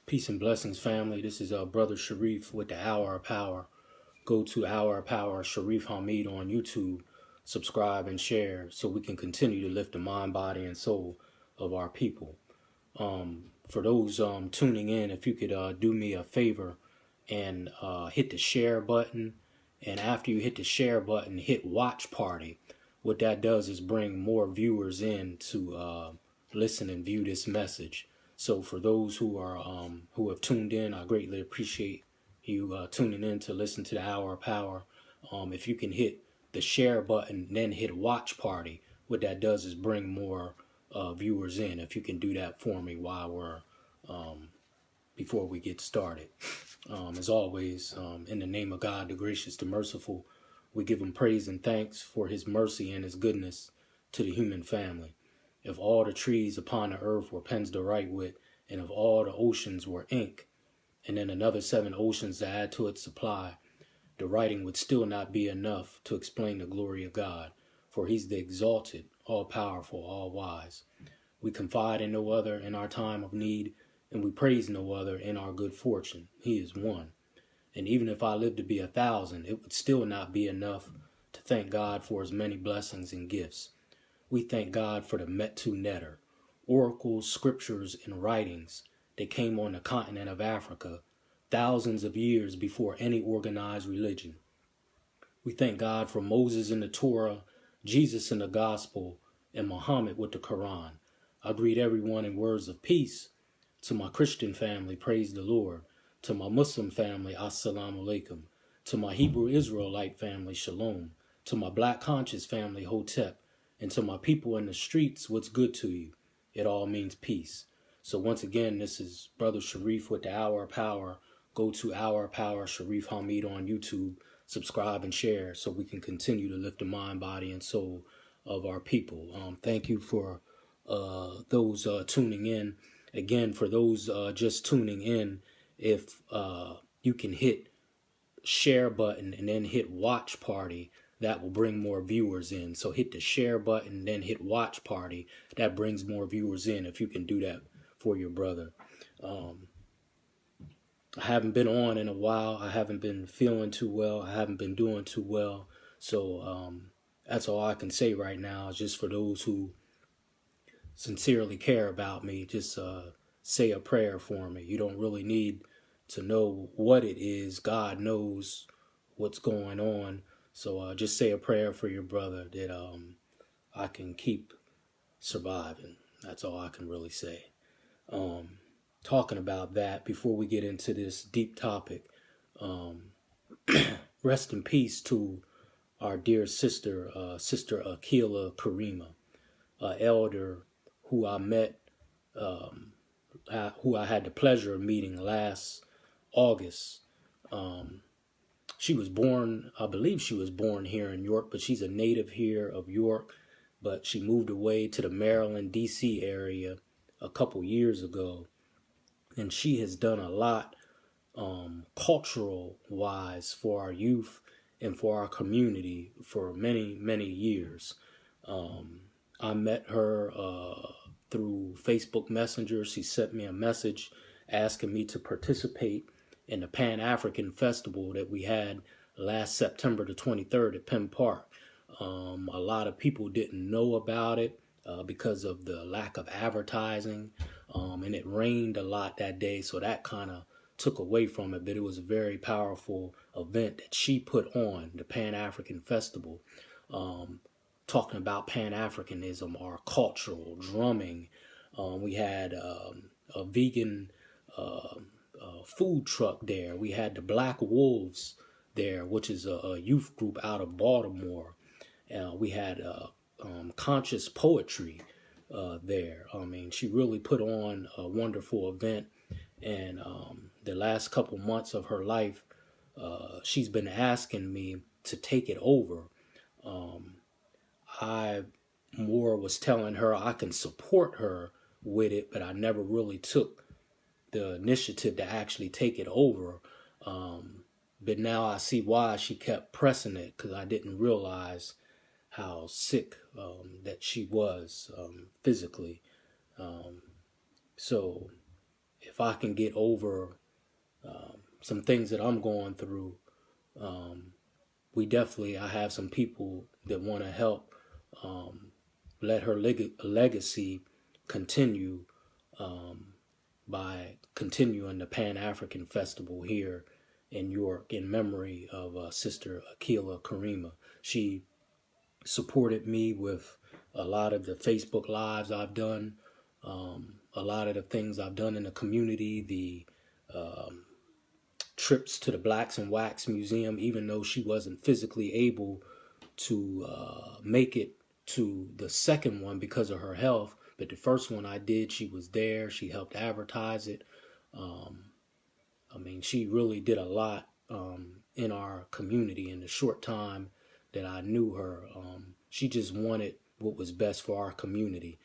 Peace and blessings, family. This is Brother Shareef with the Hour of Power. Go to Hour of Power, Shareef Hamid on YouTube. Subscribe and share so we can continue to lift the mind, body, and soul of our people. For those tuning in, if you could do me a favor and hit the share button. And after you hit the share button, hit watch party. What that does is bring more viewers in to listen and view this message. So for those who have tuned in, I greatly appreciate you tuning in to listen to the Hour of Power. If you can hit the share button, then hit watch party. What that does is bring more viewers in. If you can do that for me while we're before we get started. As always, in the name of God, the gracious, the merciful, we give him praise and thanks for his mercy and his goodness to the human family. If all the trees upon the earth were pens to write with, and if all the oceans were ink, and then another 7 oceans to add to its supply, the writing would still not be enough to explain the glory of God, for he's the exalted, all-powerful, all-wise. We confide in no other in our time of need, and we praise no other in our good fortune. He is one. And even if I lived to be 1,000, it would still not be enough to thank God for his many blessings and gifts. We thank God for the Metu Netter, oracles, scriptures, and writings that came on the continent of Africa thousands of years before any organized religion. We thank God for Moses in the Torah, Jesus in the Gospel, and Muhammad with the Quran. I greet everyone in words of peace. To my Christian family, praise the Lord. To my Muslim family, assalamu alaikum. To my Hebrew Israelite family, shalom. To my Black conscious family, hotep. And to my people in the streets, what's good to you? It all means peace. So once again, this is Brother Shareef with the Hour of Power. Go to Hour of Power, Shareef Hamid on YouTube. Subscribe and share so we can continue to lift the mind, body, and soul of our people. Thank you for those tuning in. Again, for those just tuning in, if you can hit share button and then hit watch party, that will bring more viewers in. So hit the share button, then hit watch party. That brings more viewers in if you can do that for your brother. I haven't been on in a while. I haven't been feeling too well. I haven't been doing too well. So that's all I can say right now. Just for those who sincerely care about me, just say a prayer for me. You don't really need to know what it is. God knows what's going on. So just say a prayer for your brother that I can keep surviving. That's all I can really say. Talking about that, before we get into this deep topic, rest in peace to our dear sister, Sister Akila Karima, elder who I met, who I had the pleasure of meeting last August. She was born, I believe she was born here in York, but she's a native here of York, but she moved away to the Maryland, D.C. area a couple years ago. And she has done a lot cultural-wise for our youth and for our community for many, many years. I met her through Facebook Messenger. She sent me a message asking me to participate in the Pan-African Festival that we had last September the 23rd at Penn Park. A lot of people didn't know about it because of the lack of advertising, and it rained a lot that day, so that kind of took away from it. But it was a very powerful event that she put on, the Pan-African Festival, talking about Pan-Africanism, our cultural drumming. We had a vegan food truck there. We had the Black Wolves there, which is a youth group out of Baltimore. We had conscious poetry there. I mean, she really put on a wonderful event. And the last couple months of her life, she's been asking me to take it over. I more was telling her I can support her with it, but I never really took the initiative to actually take it over. But now I see why she kept pressing it, because I didn't realize how sick that she was physically. So if I can get over some things that I'm going through, I have some people that want to help let her legacy continue by continuing the Pan-African Festival here in York in memory of Sister Akila Karima. She supported me with a lot of the Facebook Lives I've done, a lot of the things I've done in the community, the trips to the Blacks and Wax Museum, even though she wasn't physically able to make it to the second one because of her health. But the first one I did, she was there. She helped advertise it. I mean, she really did a lot in our community in the short time that I knew her. She just wanted what was best for our community.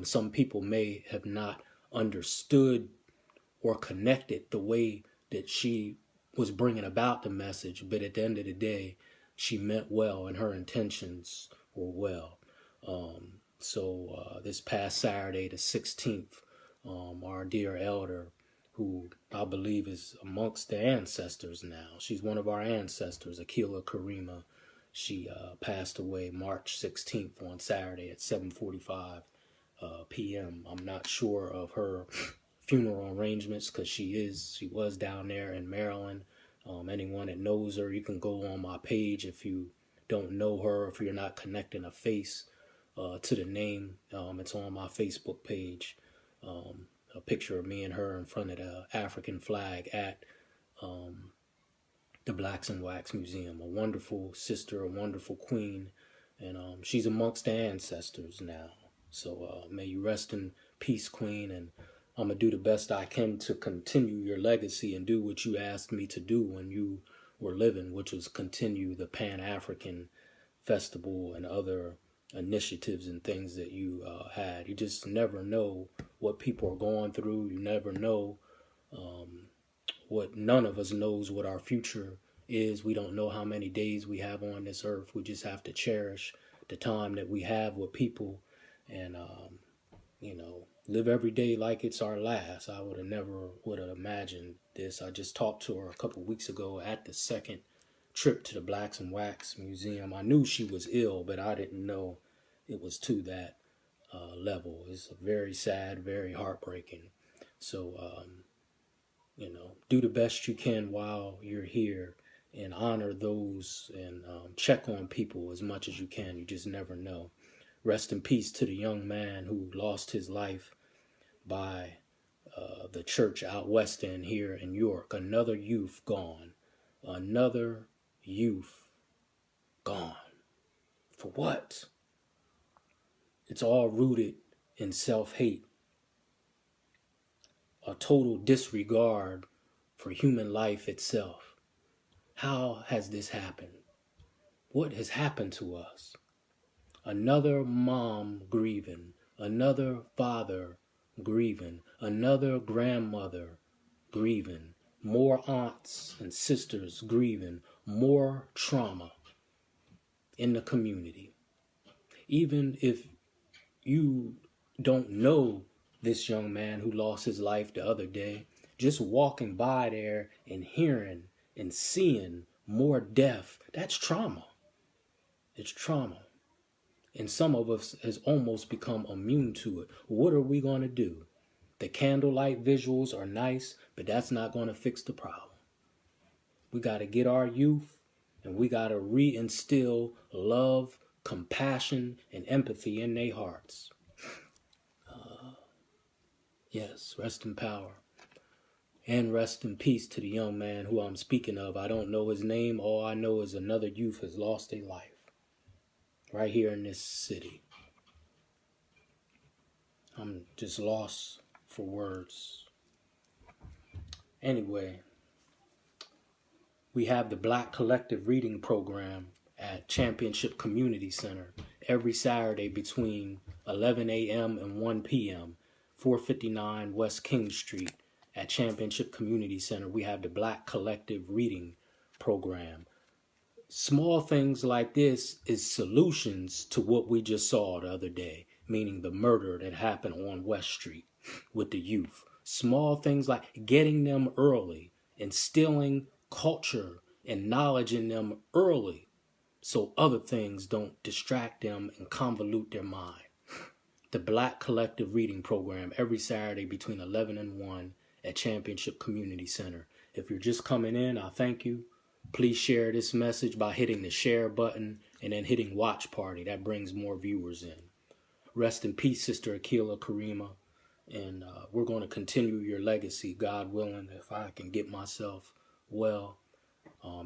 Some people may have not understood or connected the way that she was bringing about the message, but at the end of the day, she meant well and her intentions were well. So this past Saturday, the 16th, our dear elder, who I believe is amongst the ancestors now, she's one of our ancestors, Akila Karima. She passed away March 16th on Saturday at 7:45 p.m. I'm not sure of her funeral arrangements because she was down there in Maryland. Anyone that knows her, you can go on my page if you don't know her, if you're not connecting a face to the name. It's on my Facebook page. A picture of me and her in front of the African flag at the Blacks and Wax Museum. A wonderful sister, a wonderful queen, and she's amongst the ancestors now. So may you rest in peace, Queen, and I'm going to do the best I can to continue your legacy and do what you asked me to do when you were living, which was continue the Pan-African Festival and other initiatives and things that you had. You just never know what people are going through. You never know none of us knows what our future is. We don't know how many days we have on this earth. We just have to cherish the time that we have with people and, live every day like it's our last. I would have imagined this. I just talked to her a couple weeks ago at the second trip to the Blacks and Wax Museum. I knew she was ill, but I didn't know it was to that level. It's very sad, very heartbreaking. So, do the best you can while you're here and honor those and check on people as much as you can. You just never know. Rest in peace to the young man who lost his life by the church out west end here in York. Another youth gone. Another youth gone. For what? It's all rooted in self-hate. A total disregard for human life itself. How has this happened? What has happened to us? Another mom grieving, another father grieving, another grandmother grieving, more aunts and sisters grieving, more trauma in the community. Even if you don't know this young man who lost his life the other day, just walking by there and hearing and seeing more death, that's trauma. It's trauma. And some of us has almost become immune to it. What are we going to do? The candlelight visuals are nice, but that's not going to fix the problem. We got to get our youth and we got to reinstill love, compassion, and empathy in their hearts. Yes, rest in power. And rest in peace to the young man who I'm speaking of. I don't know his name. All I know is another youth has lost their life. Right here in this city. I'm just lost for words. Anyway, we have the Black Collective Reading Program at Championship Community Center every Saturday between 11 a.m. and 1 p.m. 459 West King Street at Championship Community Center. We have the Black Collective Reading Program. Small things like this is solutions to what we just saw the other day, meaning the murder that happened on West Street with the youth. Small things like getting them early, instilling culture and knowledge in them early so other things don't distract them and convolute their mind. The Black Collective Reading Program every Saturday between 11 and 1 at Championship Community Center. If you're just coming in, I thank you. Please share this message by hitting the share button and then hitting watch party. That brings more viewers in. Rest in peace, Sister Akila Karima. And we're going to continue your legacy, God willing, if I can get myself well.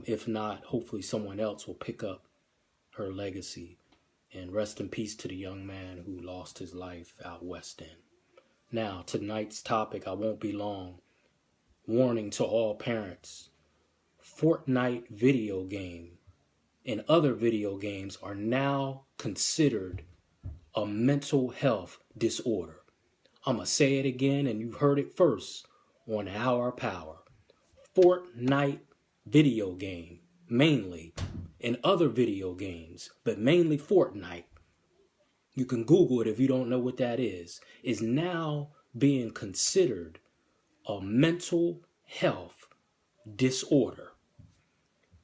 If not, hopefully someone else will pick up her legacy. And rest in peace to the young man who lost his life out west end. Now, tonight's topic, I won't be long. Warning to all parents. Fortnite video game and other video games are now considered a mental health disorder. I'm going to say it again, and you've heard it first on Our Power. Fortnite video game, mainly, and other video games, but mainly Fortnite, you can Google it if you don't know what that is now being considered a mental health disorder.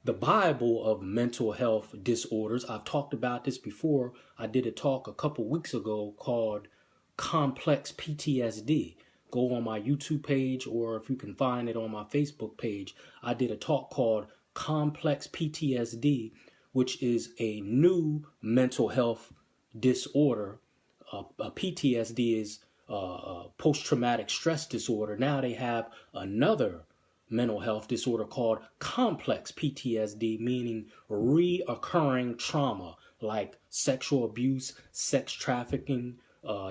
The Bible of mental health disorders, I've talked about this before. I did a talk a couple weeks ago called Complex PTSD. Go on my YouTube page, or if you can find it on my Facebook page, I did a talk called Complex PTSD, which is a new mental health disorder. PTSD is post-traumatic stress disorder. Now they have another mental health disorder called complex PTSD, meaning reoccurring trauma like sexual abuse, sex trafficking,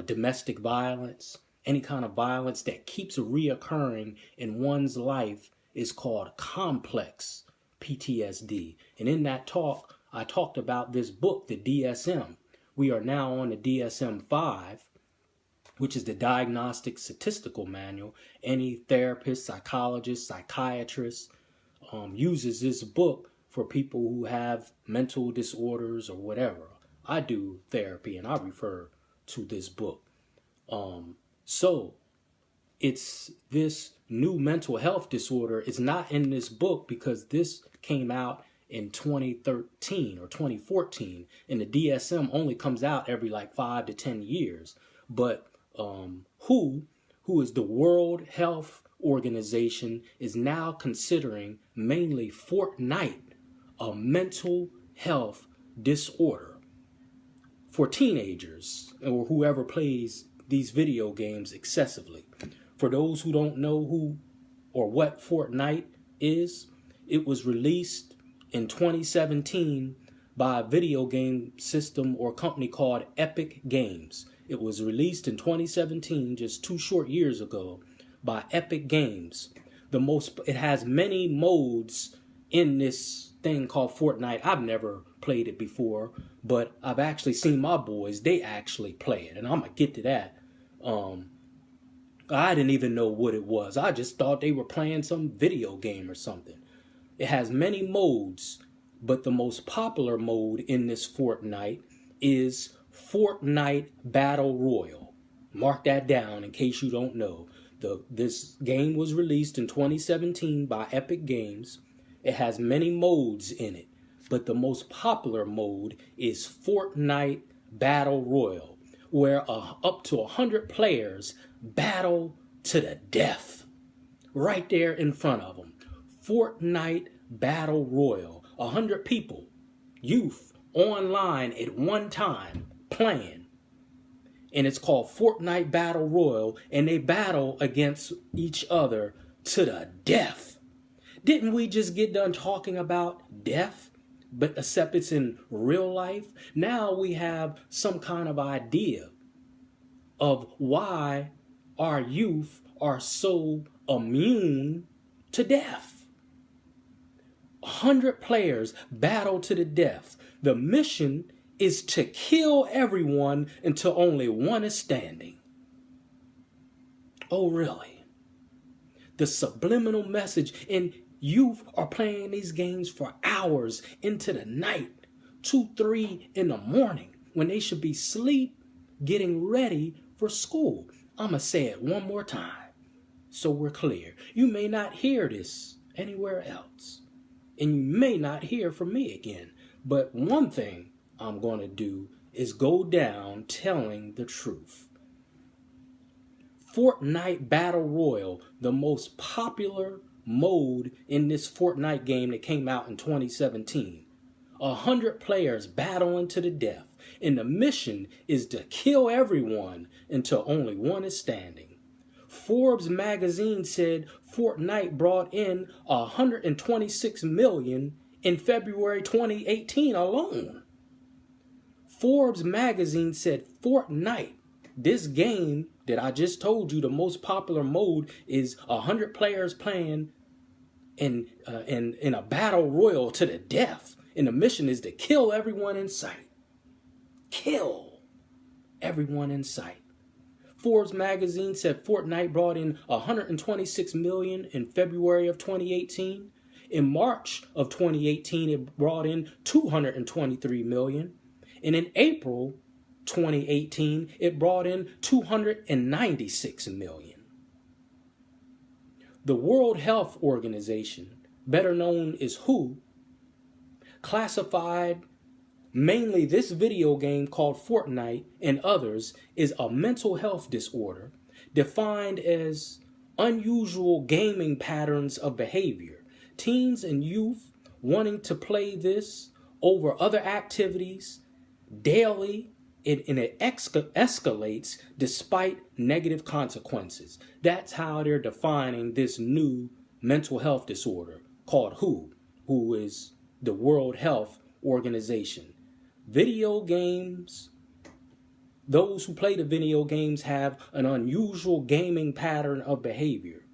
domestic violence. Any kind of violence that keeps reoccurring in one's life is called complex PTSD. And in that talk, I talked about this book, the DSM. We are now on the DSM-5, which is the Diagnostic Statistical Manual. Any therapist, psychologist, psychiatrist uses this book for people who have mental disorders or whatever. I do therapy and I refer to this book. So it's this new mental health disorder is not in this book because this came out in 2013 or 2014, and the DSM only comes out every like 5 to 10 years. But who is the World Health Organization, is now considering mainly Fortnite a mental health disorder for teenagers or whoever plays these video games excessively. For those who don't know who or what Fortnite is, it was released in 2017 by a video game system or company called Epic Games. It was released in 2017, just 2 short years ago, by Epic Games. It has many modes in this thing called Fortnite. I've never played it before, but I've actually seen my boys, they actually play it, and I'm gonna get to that. I didn't even know what it was. I just thought they were playing some video game or something. It has many modes, but the most popular mode in this Fortnite is Fortnite Battle Royale. Mark that down in case you don't know. This game was released in 2017 by Epic Games. It has many modes in it, but the most popular mode is Fortnite Battle Royale, where up to 100 players battle to the death right there in front of them. Fortnite Battle Royale, 100 people, youth, online at one time playing. And it's called Fortnite Battle Royale, and they battle against each other to the death. Didn't we just get done talking about death? But except it's in real life. Now we have some kind of idea of why our youth are so immune to death. 100 players battle to the death. The mission is to kill everyone until only one is standing. Oh, really? The subliminal message, and youth are playing these games for hours into the night, 2, 3 in the morning, when they should be getting ready for school. I'm going to say it one more time. So we're clear. You may not hear this anywhere else. And you may not hear from me again. But one thing I'm going to do is go down telling the truth. Fortnite Battle Royale, the most popular mode in this Fortnite game that came out in 2017. 100 players battling to the death, and the mission is to kill everyone until only one is standing. Forbes magazine said Fortnite brought in $126 million in February 2018 alone. Forbes magazine said Fortnite, this game that I just told you, the most popular mode, is 100 players playing in a battle royal to the death. And the mission is to kill everyone in sight. Kill everyone in sight. Forbes magazine said Fortnite brought in $126 million in February of 2018. In March of 2018, it brought in $223 million. And in April 2018, it brought in $296 million. The World Health Organization, better known as WHO, classified mainly this video game called Fortnite and others is a mental health disorder defined as unusual gaming patterns of behavior. Teens and youth wanting to play this over other activities daily, and it escalates despite negative consequences. That's how they're defining this new mental health disorder called WHO is the World Health Organization. Video games, those who play the video games have an unusual gaming pattern of behavior.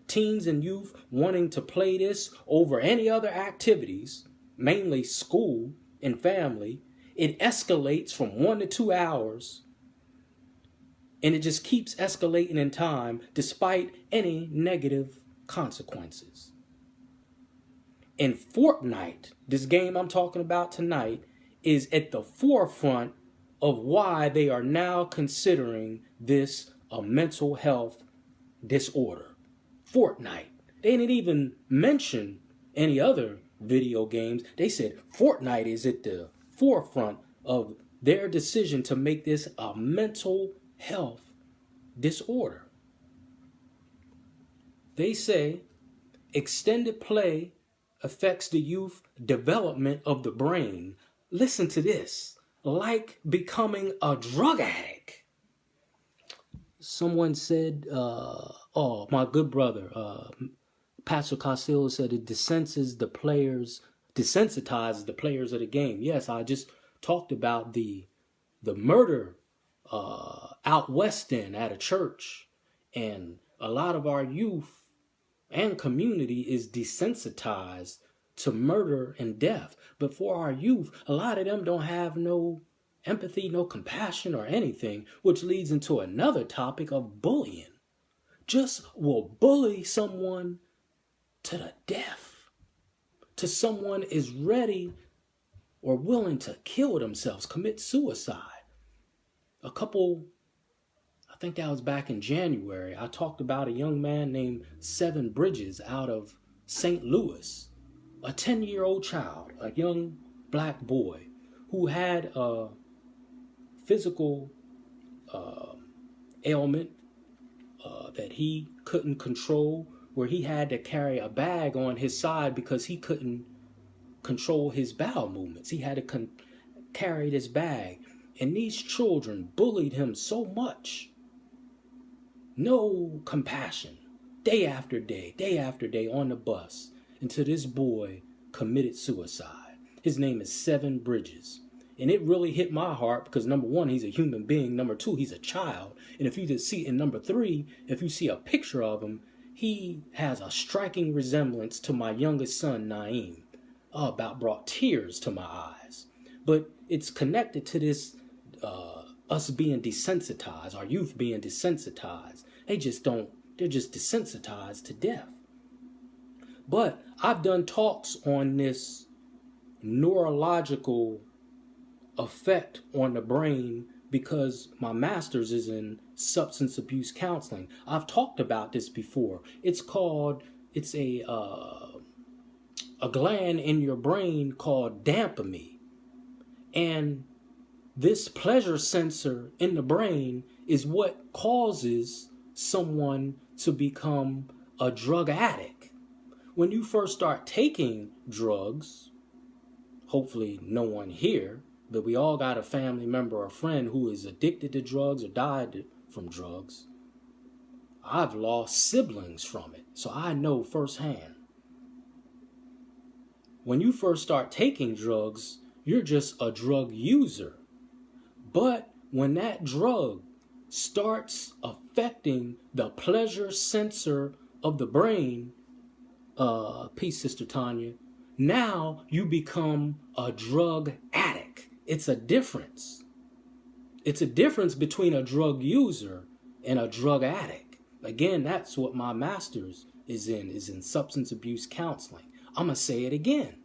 Teens and youth wanting to play this over any other activities, mainly school and family, it escalates from 1 to 2 hours, and it just keeps escalating in time despite any negative consequences. And Fortnite, this game I'm talking about tonight, is at the forefront of why they are now considering this a mental health disorder. Fortnite. They didn't even mention any other video games. They said Fortnite is at the forefront of their decision to make this a mental health disorder. They say extended play affects the youth development of the brain. Listen to this, like becoming a drug addict. Someone said, my good brother, Pastor Costello said it desensitizes the players of the game. Yes, I just talked about the murder out west at a church, and a lot of our youth and community is desensitized to murder and death. But for our youth, a lot of them don't have no empathy, no compassion or anything, which leads into another topic of bullying. Just will bully someone to the death, to someone is ready or willing to kill themselves, commit suicide. I think that was back in January, I talked about a young man named Seven Bridges out of St. Louis, a 10-year-old child, a young black boy who had a physical ailment that he couldn't control, where he had to carry a bag on his side because he couldn't control his bowel movements. He had to carry this bag. And these children bullied him so much. No compassion. Day after day on the bus, until this boy committed suicide. His name is Seven Bridges. And it really hit my heart because, number one, he's a human being. Number two, he's a child. And if you just see, and number three, if you see a picture of him, he has a striking resemblance to my youngest son, Naeem. About brought tears to my eyes. But it's connected to this, us being desensitized, our youth being desensitized. They're just desensitized to death. But I've done talks on this neurological effect on the brain because my master's is in substance abuse counseling. I've talked about this before. It's a gland in your brain called dopamine. And this pleasure sensor in the brain is what causes someone to become a drug addict. When you first start taking drugs, hopefully no one here, but we all got a family member or friend who is addicted to drugs or died from drugs. I've lost siblings from it, so I know firsthand. When you first start taking drugs, you're just a drug user. But when that drug starts affecting the pleasure sensor of the brain, peace, Sister Tanya, now you become a drug addict. It's a difference. It's a difference between a drug user and a drug addict. Again, that's what my master's is in substance abuse counseling. I'm going to say it again.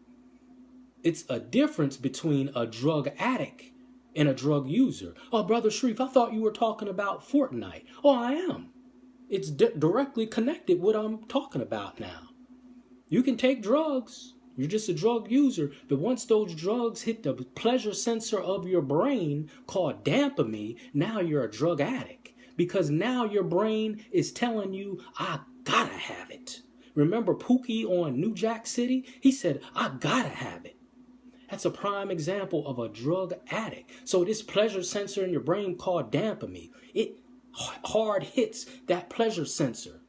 It's a difference between a drug addict and a drug user. Oh, Brother Shareef, I thought you were talking about Fortnite. Oh, I am. It's directly connected what I'm talking about now. You can take drugs. You're just a drug user. But once those drugs hit the pleasure sensor of your brain called dopamine, now you're a drug addict. Because now your brain is telling you, I gotta have it. Remember Pookie on New Jack City? He said, I gotta have it. That's a prime example of a drug addict. So this pleasure sensor in your brain called dopamine, it hard hits that pleasure sensor.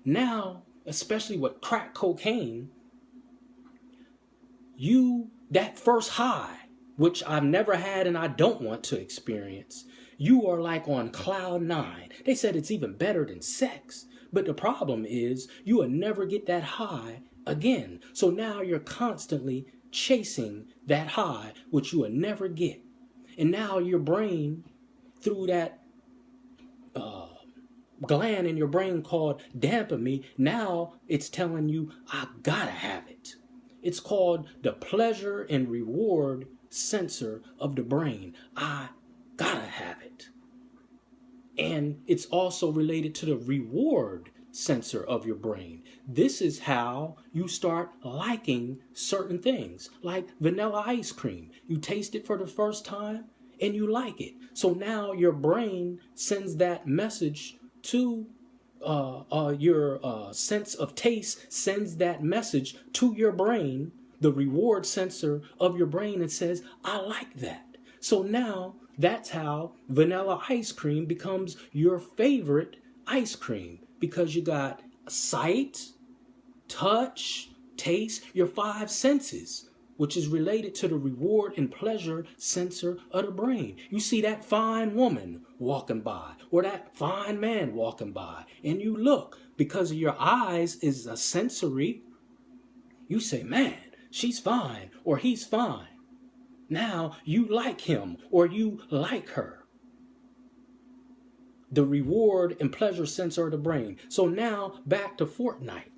Now, especially with crack cocaine, that first high, which I've never had and I don't want to experience, you are like on cloud 9. They said it's even better than sex. But the problem is you will never get that high again. So now you're constantly chasing that high, which you will never get. And now your brain, through that gland in your brain called dopamine, now it's telling you, I gotta have it. It's called the pleasure and reward sensor of the brain. I gotta have it. And it's also related to the reward sensor of your brain. This is how you start liking certain things, like vanilla ice cream. You taste it for the first time and you like it. So now your brain sends that message to your sense of taste, sends that message to your brain, the reward sensor of your brain, and says, I like that. So now that's how vanilla ice cream becomes your favorite ice cream, because you got sight, touch, taste, your 5 senses, which is related to the reward and pleasure sensor of the brain. You see that fine woman walking by or that fine man walking by, and you look, because your eyes is a sensory. You say, man, she's fine or he's fine. Now you like him or you like her. The reward and pleasure sensor of the brain. So now back to Fortnite.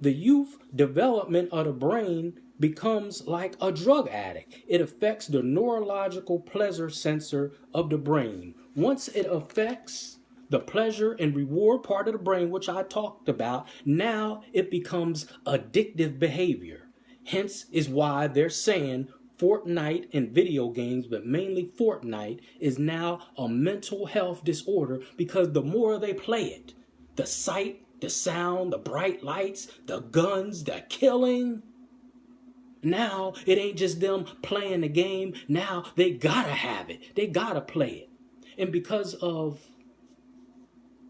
The youth development of the brain becomes like a drug addict. It affects the neurological pleasure sensor of the brain. Once it affects the pleasure and reward part of the brain, which I talked about, now it becomes addictive behavior. Hence is why they're saying Fortnite and video games, but mainly Fortnite, is now a mental health disorder, because the more they play it, the sight, the sound, the bright lights, the guns, the killing, now it ain't just them playing the game. Now they gotta have it. They gotta play it. And because of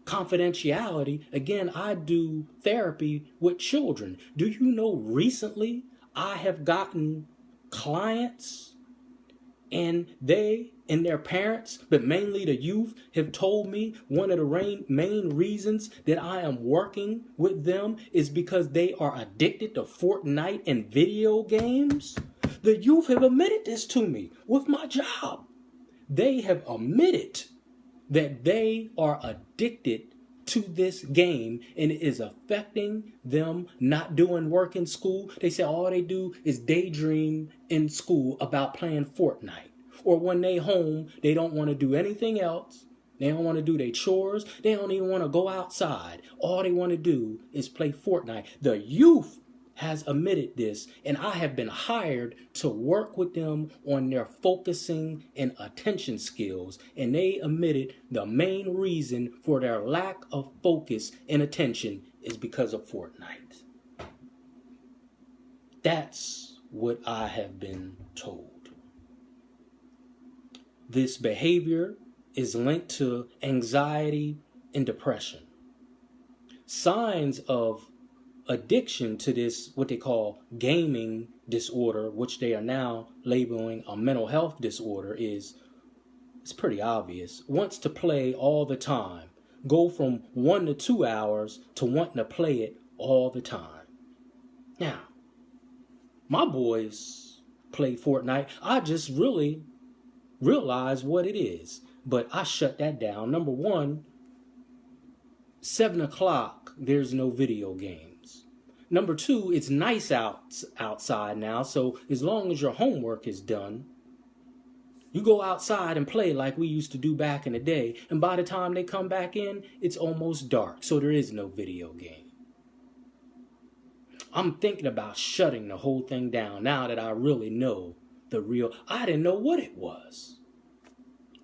confidentiality, again, I do therapy with children. Do you know recently I have gotten clients and they and their parents, but mainly the youth, have told me one of the main reasons that I am working with them is because they are addicted to Fortnite and video games. The youth have admitted this to me with my job. They have admitted that they are addicted to this game and it is affecting them not doing work in school. They say all they do is daydream in school about playing Fortnite. Or when they home, they don't want to do anything else. They don't want to do their chores. They don't even want to go outside. All they want to do is play Fortnite. The youth has admitted this, and I have been hired to work with them on their focusing and attention skills. And they admitted the main reason for their lack of focus and attention is because of Fortnite. That's what I have been told. This behavior is linked to anxiety and depression. Signs of addiction to this, what they call gaming disorder, which they are now labeling a mental health disorder, it's pretty obvious. Wants to play all the time. Go from 1 to 2 hours to wanting to play it all the time. Now, my boys play Fortnite. I just really realize what it is. But I shut that down. Number one, 7 o'clock, there's no video games. Number two, it's nice outside now, so as long as your homework is done, you go outside and play like we used to do back in the day, and by the time they come back in, it's almost dark, so there is no video game. I'm thinking about shutting the whole thing down now that I really know the real. I didn't know what it was.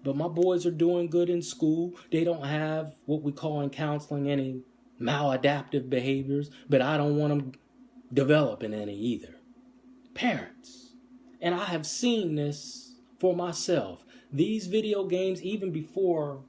But my boys are doing good in school. They don't have what we call in counseling any maladaptive behaviors, but I don't want them developing any either. Parents, and I have seen this for myself. These video games, even before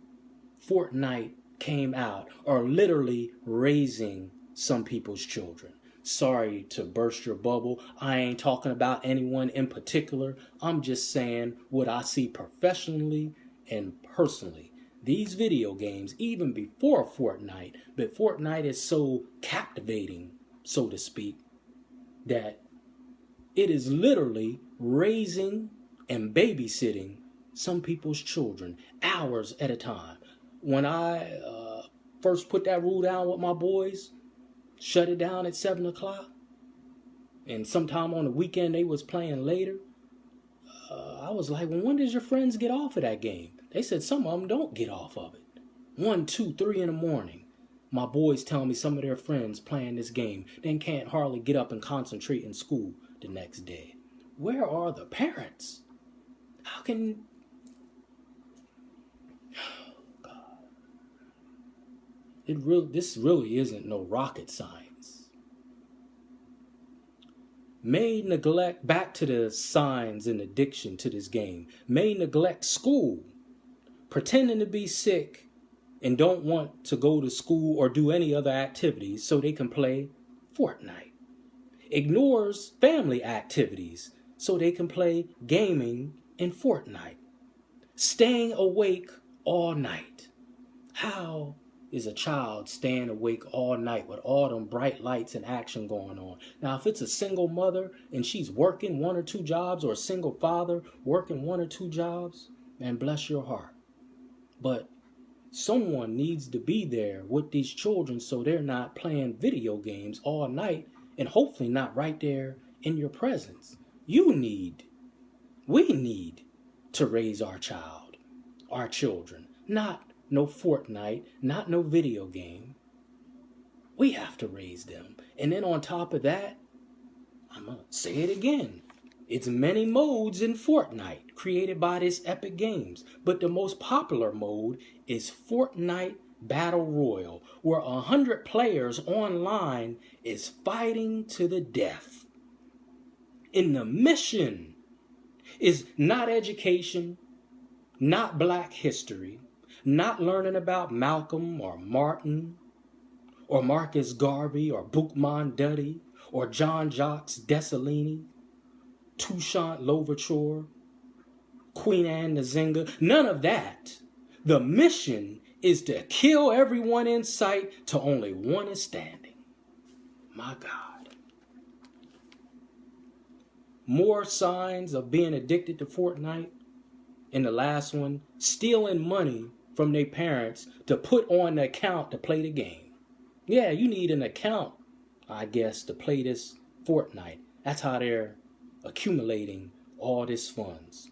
Fortnite came out, are literally raising some people's children. Sorry to burst your bubble. I ain't talking about anyone in particular. I'm just saying what I see professionally and personally. These video games, even before Fortnite, but Fortnite is so captivating, so to speak, that it is literally raising and babysitting some people's children hours at a time. When I first put that rule down with my boys, shut it down at 7 o'clock, and sometime on the weekend they was playing later, I was like, well, when does your friends get off of that game? They said some of them don't get off of it. 1, 2, 3 in the morning. My boys tell me some of their friends playing this game then can't hardly get up and concentrate in school the next day. Where are the parents? How can... Oh, God. This really isn't no rocket science. May neglect, back to the signs and addiction to this game, may neglect school, pretending to be sick and don't want to go to school or do any other activities so they can play Fortnite. Ignores family activities so they can play gaming in Fortnite. Staying awake all night. How is a child staying awake all night with all them bright lights and action going on? Now, if it's a single mother and she's working 1 or 2 jobs, or a single father working 1 or 2 jobs, man, bless your heart. But someone needs to be there with these children so they're not playing video games all night and hopefully not right there in your presence. We need to raise our children, not no Fortnite, not no video game. We have to raise them. And then on top of that, I'm going to say it again. It's many modes in Fortnite created by this Epic Games. But the most popular mode is Fortnite Battle Royale, where 100 players online is fighting to the death. And the mission is not education, not Black history, not learning about Malcolm or Martin or Marcus Garvey or Boukman Dutty or John Jacques Dessalines, Toussaint Louverture, Queen Anne Nzinga. None of that. The mission is to kill everyone in sight till only one is standing. My God. More signs of being addicted to Fortnite. And the last one, stealing money from their parents to put on the account to play the game. Yeah, you need an account, I guess, to play this Fortnite. That's how they're accumulating all this funds.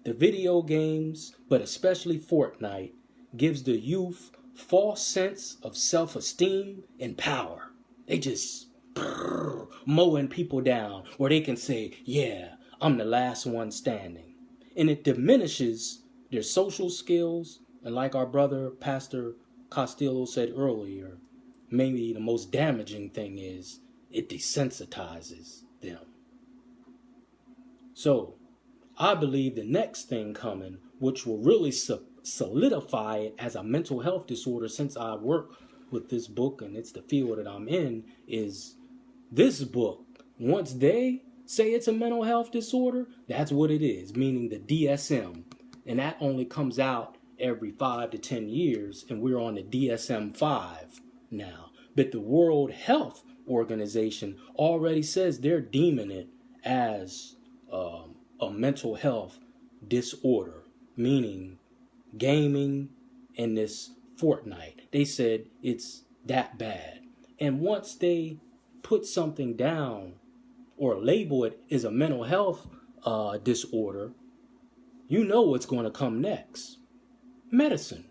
the video games, but especially Fortnite, gives the youth false sense of self-esteem and power. They just mowing people down where they can say, yeah, I'm the last one standing. And it diminishes their social skills. And like our brother, Pastor Costello, said earlier, maybe the most damaging thing is it desensitizes them. So I believe the next thing coming, which will really solidify it as a mental health disorder, since I work with this book and it's the field that I'm in, is this book. Once they say it's a mental health disorder, that's what it is, meaning the DSM. And that only comes out every 5 to 10 years, and we're on the DSM-5 now. But the World Health Organization already says they're deeming it as a mental health disorder, meaning gaming and this Fortnite. They said it's that bad. And once they put something down or label it as a mental health disorder, you know what's going to come next. Medicine.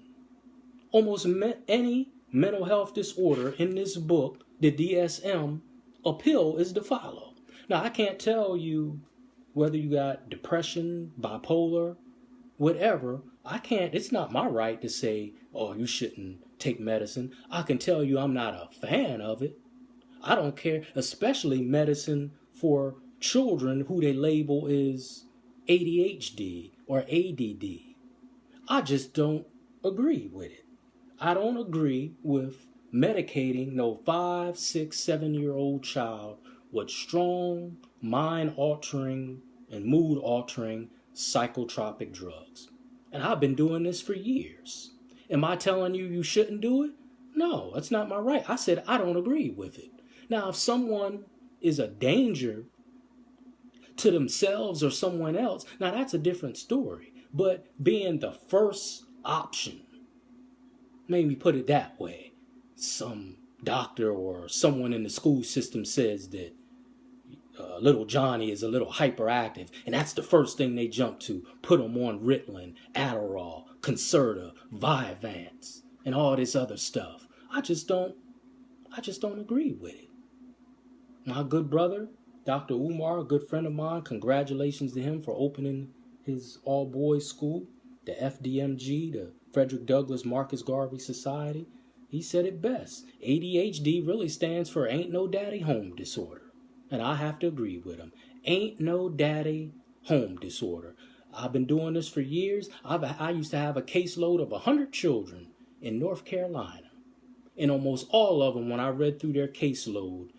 Almost any mental health disorder in this book, the DSM, a pill is to follow. Now, I can't tell you whether you got depression, bipolar, whatever. It's not my right to say, oh, you shouldn't take medicine. I can tell you I'm not a fan of it. I don't care, especially medicine for children who they label as ADHD or ADD. I just don't agree with it. I don't agree with medicating no 5, 6, 7-year-old child with strong, mind-altering, and mood-altering psychotropic drugs. And I've been doing this for years. Am I telling you you shouldn't do it? No, that's not my right. I said I don't agree with it. Now, if someone is a danger to themselves or someone else, now that's a different story. But being the first option, maybe put it that way, some doctor or someone in the school system says that little Johnny is a little hyperactive, and that's the first thing they jump to. Put him on Ritalin, Adderall, Concerta, Vyvanse, and all this other stuff. I just don't agree with it. My good brother, Dr. Umar, a good friend of mine, congratulations to him for opening his all-boys school, the FDMG, the Frederick Douglass Marcus Garvey Society. He said it best. ADHD really stands for Ain't No Daddy Home Disorder. And I have to agree with him. Ain't no daddy home disorder. I've been doing this for years. I used to have a caseload of 100 children in North Carolina. And almost all of them, when I read through their caseload,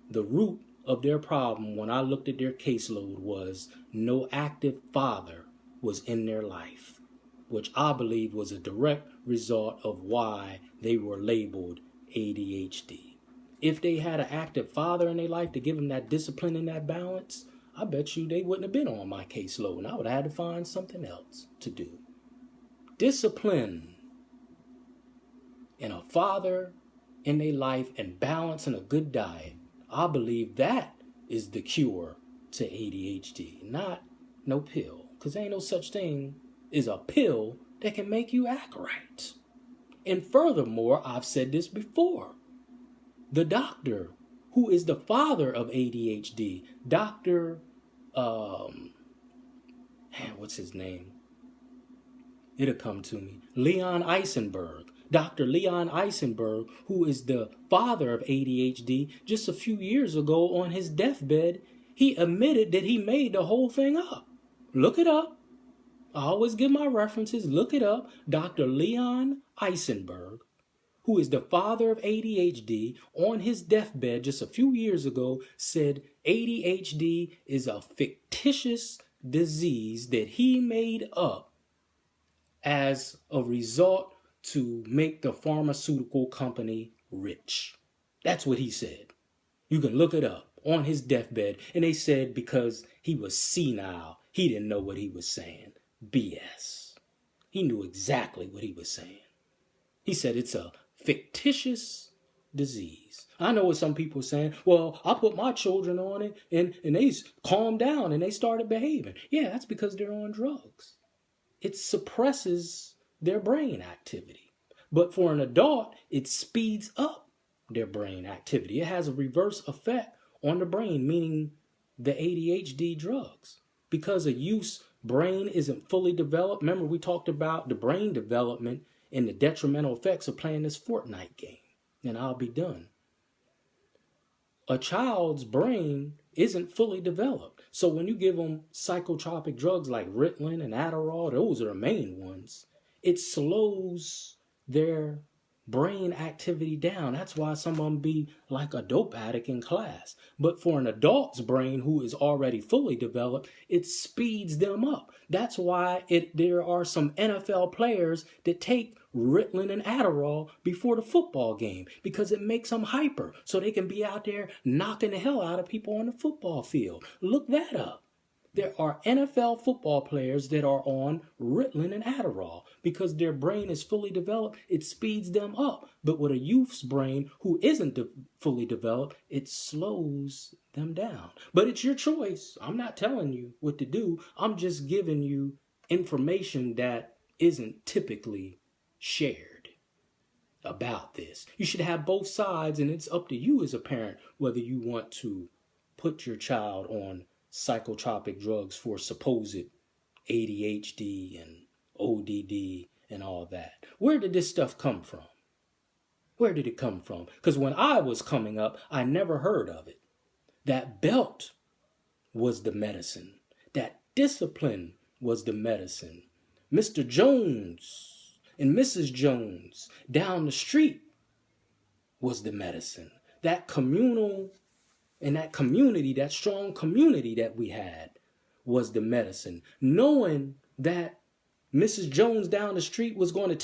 the root of their problem when I looked at their caseload was no active father was in their life, which I believe was a direct result of why they were labeled ADHD. If they had an active father in their life to give them that discipline and that balance, I bet you they wouldn't have been on my caseload, and I would have had to find something else to do. Discipline and a father in their life and balance and a good diet, I believe that is the cure to ADHD, not no pill. Because there ain't no such thing as a pill that can make you act right. And furthermore, I've said this before, the doctor who is the father of ADHD, Dr. What's his name? It'll come to me. Leon Eisenberg. Dr. Leon Eisenberg, who is the father of ADHD, just a few years ago on his deathbed, he admitted that he made the whole thing up. Look it up. I always give my references. Look it up. Dr. Leon Eisenberg, who is the father of ADHD, on his deathbed just a few years ago, said ADHD is a fictitious disease that he made up as a result to make the pharmaceutical company rich. That's what he said. You can look it up on his deathbed. And they said because he was senile, he didn't know what he was saying. BS. He knew exactly what he was saying. He said it's a fictitious disease. I know what some people are saying, well, I put my children on it and they calmed down and they started behaving. Yeah, that's because they're on drugs. It suppresses their brain activity. But for an adult, it speeds up their brain activity. It has a reverse effect on the brain, meaning the ADHD drugs. Because a youth's brain isn't fully developed. Remember, we talked about the brain development and the detrimental effects of playing this Fortnite game. And I'll be done. A child's brain isn't fully developed. So when you give them psychotropic drugs like Ritalin and Adderall, those are the main ones, it slows their brain activity down. That's why some of them be like a dope addict in class. But for an adult's brain who is already fully developed, it speeds them up. That's why there are some NFL players that take Ritalin and Adderall before the football game because it makes them hyper so they can be out there knocking the hell out of people on the football field. Look that up. There are NFL football players that are on Ritalin and Adderall because their brain is fully developed. It speeds them up. But with a youth's brain who isn't fully developed, it slows them down. But it's your choice. I'm not telling you what to do. I'm just giving you information that isn't typically shared about this. You should have both sides, and it's up to you as a parent whether you want to put your child on psychotropic drugs for supposed ADHD and ODD and all that. Where did this stuff come from? Where did it come from? Because when I was coming up, I never heard of it. That belt was the medicine. That discipline was the medicine. Mr. Jones and Mrs. Jones down the street was the medicine. That communal and that community, that strong community that we had was the medicine. Knowing that Mrs. Jones down the street was going to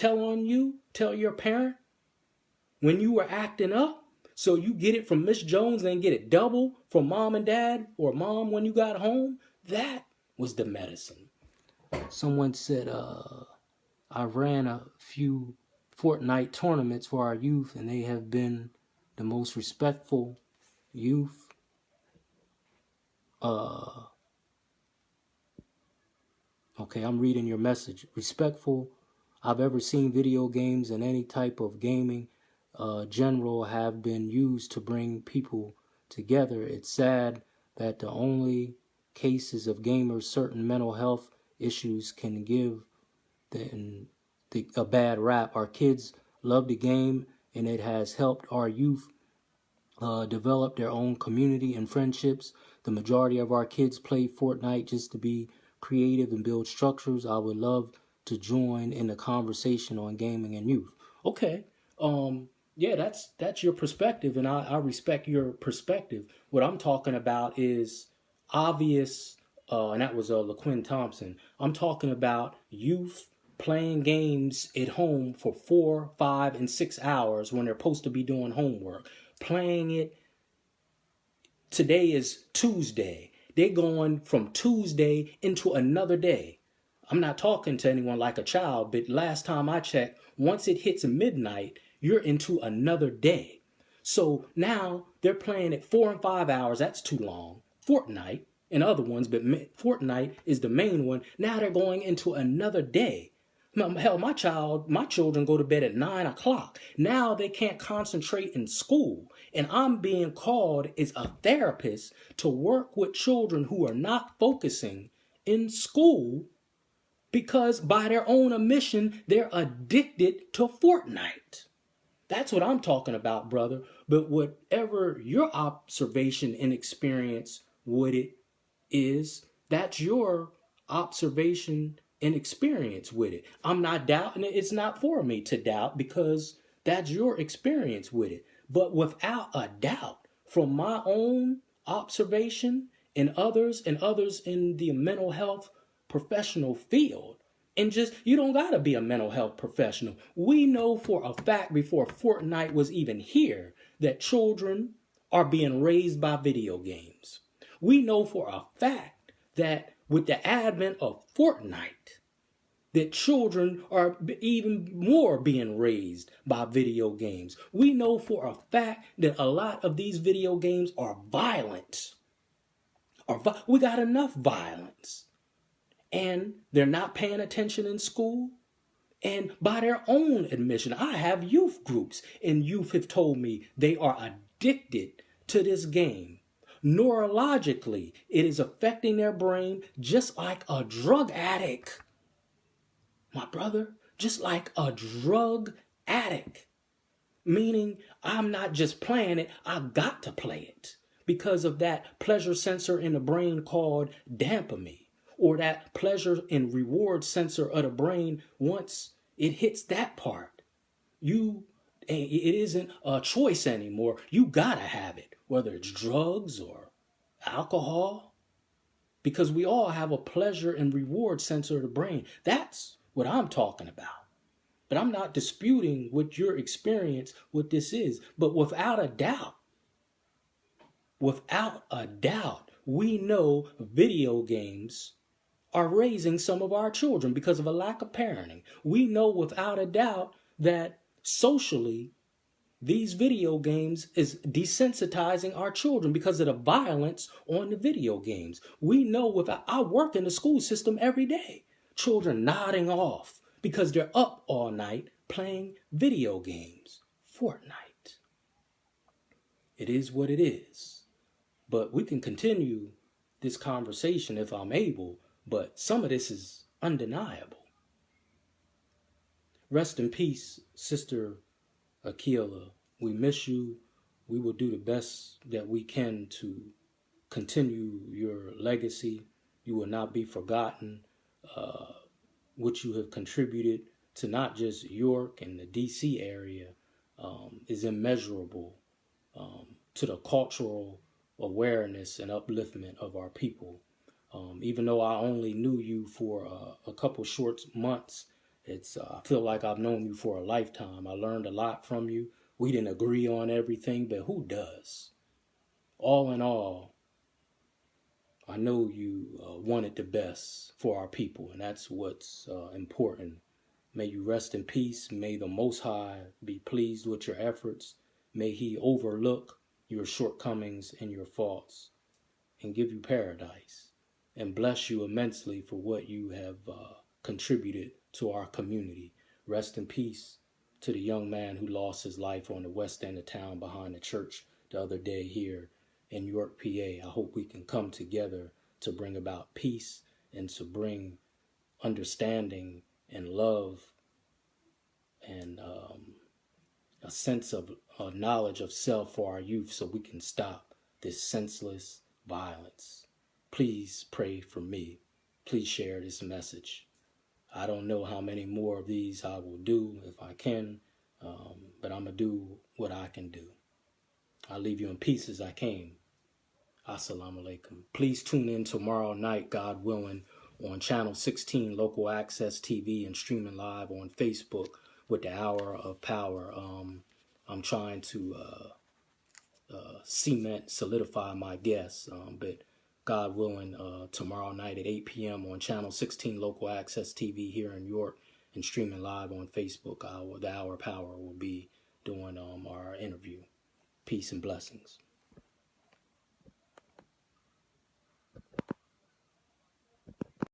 tell your parent when you were acting up, so you get it from Miss Jones and get it double from mom and dad or mom when you got home, that was the medicine. Someone said, I ran a few Fortnite tournaments for our youth and they have been the most respectful youth okay, I'm reading your message. Respectful I've ever seen. Video games and any type of gaming general have been used to bring people together. It's sad that the only cases of gamers certain mental health issues can give a bad rap. Our kids love the game and it has helped our youth develop their own community and friendships. The majority of our kids play Fortnite just to be creative and build structures. I would love to join in the conversation on gaming and youth. Okay. Yeah, that's your perspective, and I respect your perspective. What I'm talking about is obvious, and that was LaQuinn Thompson. I'm talking about youth playing games at home for 4, 5, and 6 hours when they're supposed to be doing homework. Playing it. Today is Tuesday. They're going from Tuesday into another day. I'm not talking to anyone like a child, but last time I checked, once it hits midnight, you're into another day. So now they're playing it 4 and 5 hours. That's too long. Fortnite and other ones, but Fortnite is the main one. Now they're going into another day. Hell, my children go to bed at 9 o'clock. Now they can't concentrate in school. And I'm being called as a therapist to work with children who are not focusing in school because by their own admission, they're addicted to Fortnite. That's what I'm talking about, brother. But whatever your observation and experience with it is, that's your observation and experience with it. I'm not doubting it. It's not for me to doubt because that's your experience with it. But without a doubt, from my own observation and others in the mental health professional field, and just, you don't got to be a mental health professional. We know for a fact before Fortnite was even here that children are being raised by video games. We know for a fact that with the advent of Fortnite, that children are even more being raised by video games. We know for a fact that a lot of these video games are violent. We got enough violence. And they're not paying attention in school. And by their own admission, I have youth groups, and youth have told me they are addicted to this game. Neurologically, it is affecting their brain just like a drug addict. My brother, just like a drug addict. Meaning, I'm not just playing it, I got to play it because of that pleasure sensor in the brain called dopamine, or that pleasure and reward sensor of the brain. Once it hits that part, it isn't a choice anymore. You gotta have it, whether it's drugs or alcohol, because we all have a pleasure and reward sensor of the brain. That's what I'm talking about. But I'm not disputing what your experience, what this is. But without a doubt, we know video games are raising some of our children because of a lack of parenting. We know without a doubt that socially, these video games is desensitizing our children because of the violence on the video games. We know I work in the school system every day. Children nodding off because they're up all night playing video games. Fortnite. It is what it is. But we can continue this conversation if I'm able, but some of this is undeniable. Rest in peace, Sister Akilah. We miss you. We will do the best that we can to continue your legacy. You will not be forgotten. What you have contributed to not just York and the DC area is immeasurable to the cultural awareness and upliftment of our people. Even though I only knew you for a couple short months, I feel like I've known you for a lifetime. I learned a lot from you. We didn't agree on everything, but who does? All in all, I know you wanted the best for our people, and that's what's important. May you rest in peace. May the Most High be pleased with your efforts. May He overlook your shortcomings and your faults and give you paradise and bless you immensely for what you have contributed to our community. Rest in peace to the young man who lost his life on the west end of town behind the church the other day here in York, PA. I hope we can come together to bring about peace and to bring understanding and love and a sense of knowledge of self for our youth so we can stop this senseless violence. Please pray for me. Please share this message. I don't know how many more of these I will do if I can, but I'm going to do what I can do. I'll leave you in peace as I came. Assalamu alaikum. Please tune in tomorrow night, God willing, on Channel 16 Local Access TV and streaming live on Facebook with the Hour of Power. I'm trying to solidify my guests, but God willing, tomorrow night at 8 p.m. on Channel 16 Local Access TV here in York and streaming live on Facebook, the Hour of Power will be doing our interview. Peace and blessings.